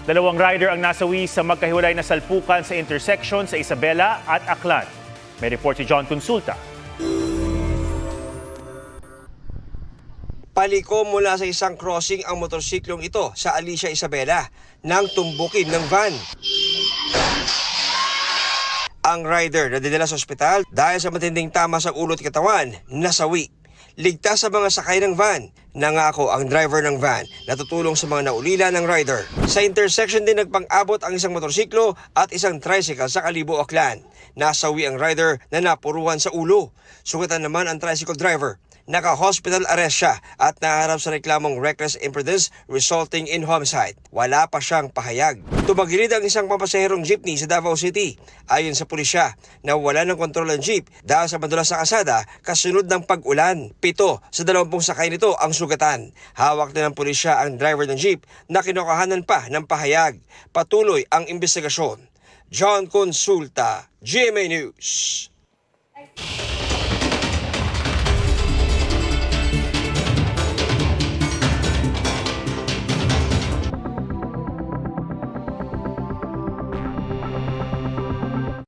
Dalawang rider ang nasawi sa magkahiwalay na salpukan sa intersection sa Isabela at Aklan. May report si John Consulta. Paliko mula sa isang crossing ang motorsiklong ito sa Alicia, Isabela nang tumbukin ng van. Ang rider na dinala sa ospital dahil sa matinding tama sa ulo at katawan, nasawi. Ligtas sa mga sakay ng van. Nangako ang driver ng van na tutulong sa mga naulila ng rider. Sa intersection din nagpang-abot ang isang motorsiklo at isang tricycle sa Kalibo, Aklan. Nasawi ang rider na napuruhan sa ulo. Sugatan naman ang tricycle driver. Naka-hospital arrest siya at naharap sa reklamong reckless imprudence resulting in homicide. Wala pa siyang pahayag. Tumagilid ang isang papasaherong jeepney sa Davao City. Ayon sa pulisya, nawala ng kontrol ang jeep dahil sa madulas na kasada kasunod ng pag-ulan. 7 sa 20 sakay nito ang sugatan. Hawak na ng pulisya ang driver ng jeep na kinukuhanan pa ng pahayag. Patuloy ang investigasyon. John Consulta, GMA News.